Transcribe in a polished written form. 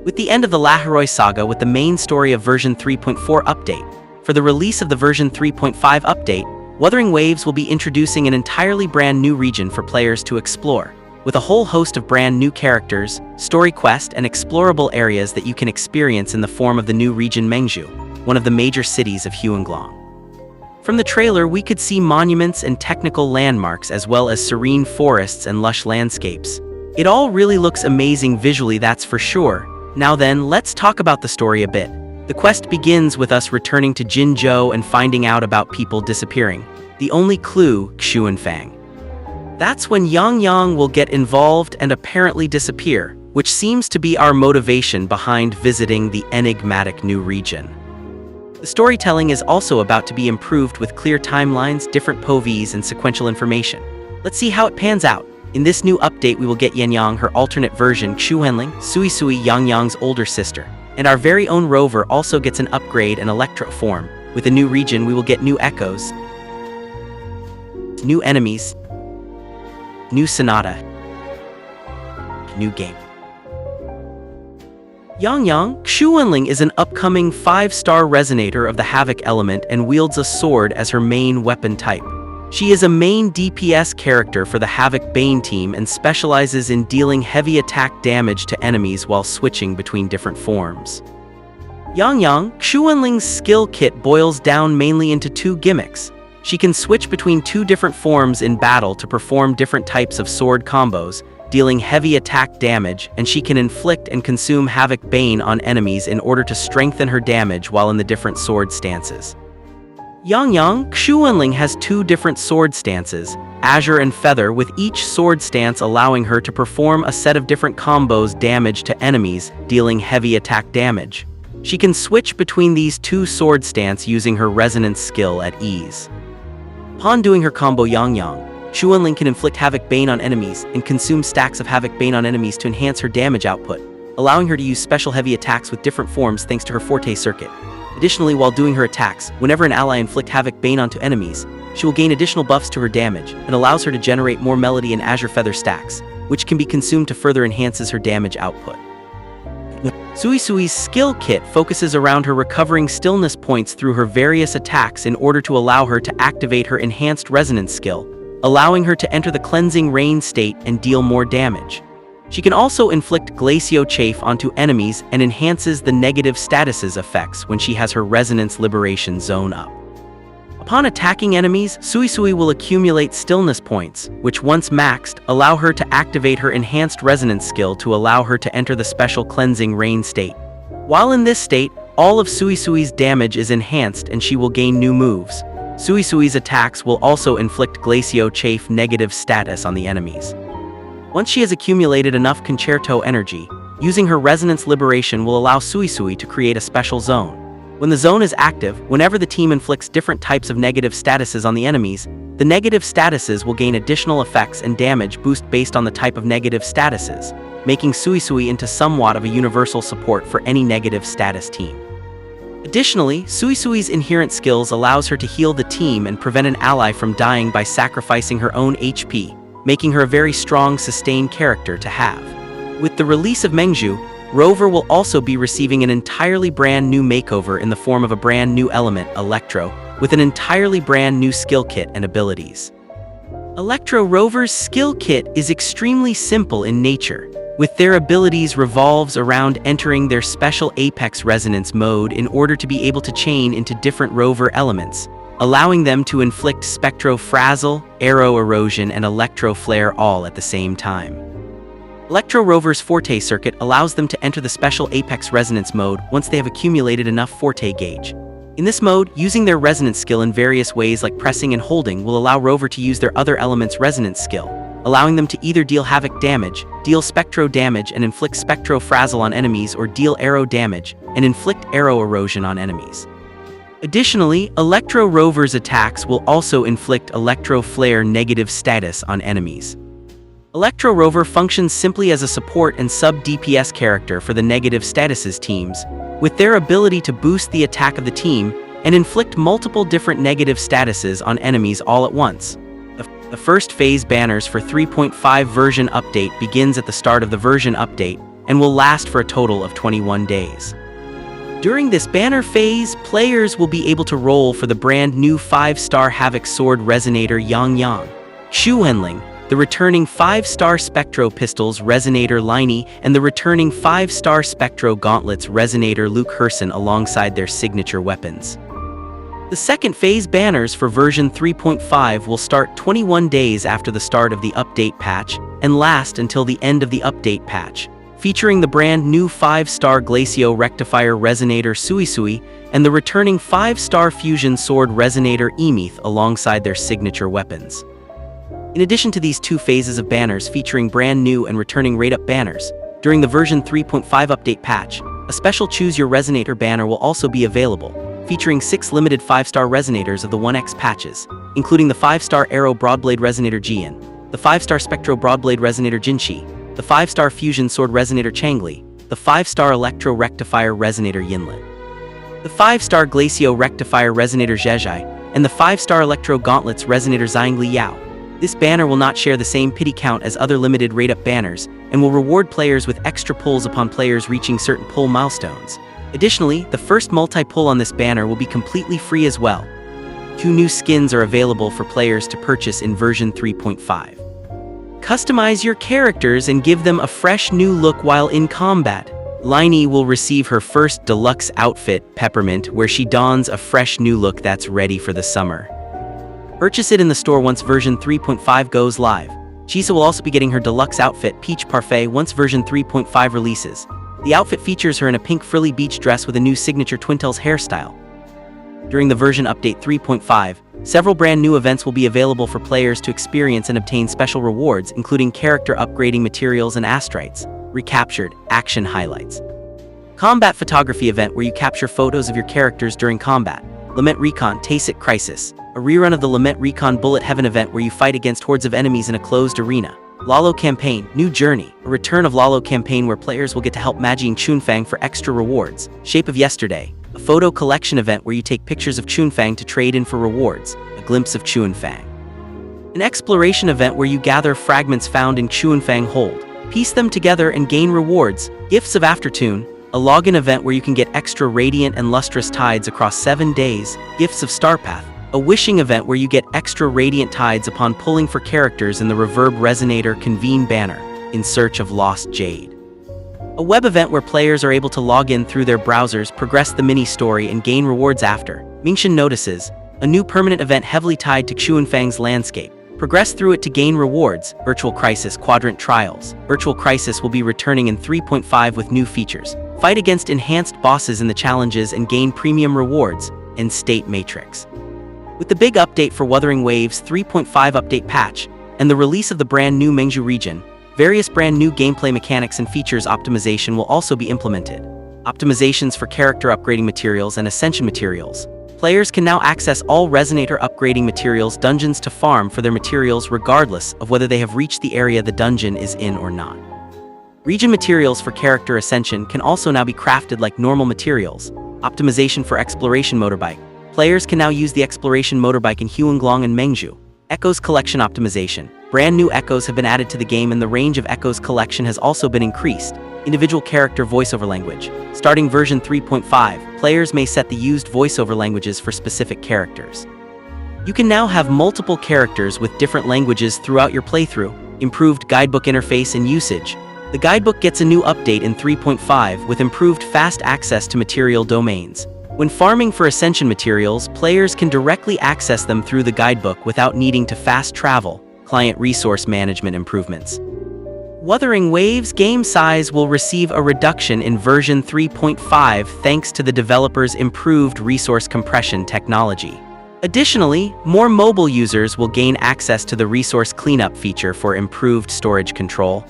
with the end of the Laharoi saga with the main story of version 3.4 update. For the release of the version 3.5 update, Wuthering Waves will be introducing an entirely brand new region for players to explore, with a whole host of brand new characters, story quest, and explorable areas that you can experience in the form of the new region Mengzhu, one of the major cities of Huanglong. From the trailer, we could see monuments and technical landmarks as well as serene forests and lush landscapes. It all really looks amazing visually, that's for sure. Now then, let's talk about the story a bit. The quest begins with us returning to Jinzhou and finding out about people disappearing. The only clue, Xuanfang. That's when Yang will get involved and apparently disappear, which seems to be our motivation behind visiting the enigmatic new region. The storytelling is also about to be improved with clear timelines, different POVs, and sequential information. Let's see how it pans out. In this new update, we will get Yang, her alternate version, Xuanling, Sui, Yang's older sister. And our very own Rover also gets an upgrade and Electro form. With the new region, we will get new echoes, new enemies, new Sonata, new game. Yang, Xuanling is an upcoming 5-star resonator of the Havoc element and wields a sword as her main weapon type. She is a main DPS character for the Havoc Bane team and specializes in dealing heavy attack damage to enemies while switching between different forms. Yang, Xuanling's skill kit boils down mainly into 2 gimmicks. She can switch between 2 different forms in battle to perform different types of sword combos, dealing heavy attack damage, and she can inflict and consume Havoc Bane on enemies in order to strengthen her damage while in the different sword stances. Yang, Xuanling has 2 different sword stances, Azure and Feather, with each sword stance allowing her to perform a set of different combos damage to enemies, dealing heavy attack damage. She can switch between these 2 sword stance using her resonance skill at ease. Upon doing her combo Yang, Xuanling can inflict Havoc Bane on enemies and consume stacks of Havoc Bane on enemies to enhance her damage output, allowing her to use special heavy attacks with different forms thanks to her Forte circuit. Additionally, while doing her attacks, whenever an ally inflicts Havoc Bane onto enemies, she will gain additional buffs to her damage and allows her to generate more Melody and Azure Feather stacks, which can be consumed to further enhances her damage output. Sui's skill kit focuses around her recovering stillness points through her various attacks in order to allow her to activate her enhanced resonance skill, allowing her to enter the cleansing rain state and deal more damage. She can also inflict Glacio Chafe onto enemies and enhances the negative statuses effects when she has her Resonance Liberation Zone up. Upon attacking enemies, Sui will accumulate stillness points, which once maxed, allow her to activate her enhanced resonance skill to allow her to enter the special cleansing rain state. While in this state, all of Sui's damage is enhanced and she will gain new moves. Sui's attacks will also inflict Glacio Chafe negative status on the enemies. Once she has accumulated enough Concerto energy, using her Resonance Liberation will allow Sui to create a special zone. When the zone is active, whenever the team inflicts different types of negative statuses on the enemies, the negative statuses will gain additional effects and damage boost based on the type of negative statuses, making Sui into somewhat of a universal support for any negative status team. Additionally, Sui's inherent skills allows her to heal the team and prevent an ally from dying by sacrificing her own HP, making her a very strong sustained character to have. With the release of Mengzhu, Rover will also be receiving an entirely brand new makeover in the form of a brand new element, Electro, with an entirely brand new skill kit and abilities. Electro Rover's skill kit is extremely simple in nature, with their abilities revolves around entering their special Apex Resonance mode in order to be able to chain into different Rover elements, allowing them to inflict Spectro Frazzle, Arrow Erosion, and Electro Flare all at the same time. Electro Rover's Forte circuit allows them to enter the special Apex Resonance mode once they have accumulated enough Forte gauge. In this mode, using their resonance skill in various ways like pressing and holding will allow Rover to use their other elements' resonance skill, allowing them to either deal Havoc damage, deal Spectro damage and inflict Spectro Frazzle on enemies, or deal Arrow damage and inflict Arrow Erosion on enemies. Additionally, Electro Rover's attacks will also inflict Electro Flare negative status on enemies. Electro Rover functions simply as a support and sub-DPS character for the negative statuses teams, with their ability to boost the attack of the team and inflict multiple different negative statuses on enemies all at once. The first phase banners for 3.5 version update begins at the start of the version update, and will last for a total of 21 days. During this banner phase, players will be able to roll for the brand new 5-star Havoc Sword Resonator Yang Yang, Xuanling, the returning 5-star Spectro Pistols Resonator Liney, and the returning 5-star Spectro Gauntlets Resonator Luke Herson alongside their signature weapons. The second phase banners for version 3.5 will start 21 days after the start of the update patch and last until the end of the update patch, featuring the brand new 5-star Glacio Rectifier Resonator Suisui and the returning 5-star Fusion Sword Resonator Emeth alongside their signature weapons. In addition to these two phases of banners featuring brand new and returning rate-up banners, during the version 3.5 update patch, a special Choose Your Resonator banner will also be available, featuring 6 limited 5-star resonators of the 1X patches, including the 5-star Arrow Broadblade Resonator Jian, the 5-star Spectro Broadblade Resonator Jinshi, the 5-star Fusion Sword Resonator Changli, the 5-star Electro Rectifier Resonator Yinlin, the 5-star Glacio Rectifier Resonator Zhezhai, and the 5-star Electro Gauntlets Resonator Zhangli Yao. This banner will not share the same pity count as other limited rate-up banners and will reward players with extra pulls upon players reaching certain pull milestones. Additionally, the first multi-pull on this banner will be completely free as well. 2 new skins are available for players to purchase in version 3.5. Customize your characters and give them a fresh new look while in combat. Liney will receive her first deluxe outfit, Peppermint, where she dons a fresh new look that's ready for the summer. Purchase it in the store once version 3.5 goes live. Chisa will also be getting her deluxe outfit, Peach Parfait, once version 3.5 releases. The outfit features her in a pink frilly beach dress with a new signature Twintails hairstyle. During the version update 3.5, several brand new events will be available for players to experience and obtain special rewards, including character upgrading materials and astrites, recaptured, action highlights. Combat photography event where you capture photos of your characters during combat. Lament Recon Tacit Crisis, a rerun of the Lament Recon Bullet Heaven event where you fight against hordes of enemies in a closed arena. Lalo Campaign, New Journey, a return of Lalo Campaign where players will get to help Magi and Chunfang for extra rewards. Shape of Yesterday, a photo collection event where you take pictures of Chunfang to trade in for rewards, a glimpse of Chunfang. An exploration event where you gather fragments found in Chunfang Hold, piece them together and gain rewards, Gifts of Aftertune, a login event where you can get extra radiant and lustrous tides across 7 days, Gifts of Starpath, a wishing event where you get extra radiant tides upon pulling for characters in the Reverb Resonator Convene banner, In Search of Lost Jade. A web event where players are able to log in through their browsers, progress the mini-story, and gain rewards after. Mingxian Notices, a new permanent event heavily tied to Chunfang's landscape. Progress through it to gain rewards. Virtual Crisis Quadrant Trials. Virtual Crisis will be returning in 3.5 with new features. Fight against enhanced bosses in the challenges and gain premium rewards, and State Matrix. With the big update for Wuthering Waves 3.5 update patch, and the release of the brand new Mengzhu region, various brand new gameplay mechanics and features optimization will also be implemented. Optimizations for character upgrading materials and ascension materials. Players can now access all Resonator upgrading materials dungeons to farm for their materials regardless of whether they have reached the area the dungeon is in or not. Region materials for character ascension can also now be crafted like normal materials. Optimization for exploration motorbike. Players can now use the exploration motorbike in Huanglong and Mengzhu. Echoes collection optimization. Brand new echoes have been added to the game and the range of echoes collection has also been increased. Individual character voiceover language. Starting version 3.5, players may set the used voiceover languages for specific characters. You can now have multiple characters with different languages throughout your playthrough. Improved guidebook interface and usage. The guidebook gets a new update in 3.5 with improved fast access to material domains. When farming for ascension materials, players can directly access them through the guidebook without needing to fast travel. Client resource management improvements. Wuthering Waves game size will receive a reduction in version 3.5 thanks to the developer's improved resource compression technology. Additionally, more mobile users will gain access to the resource cleanup feature for improved storage control.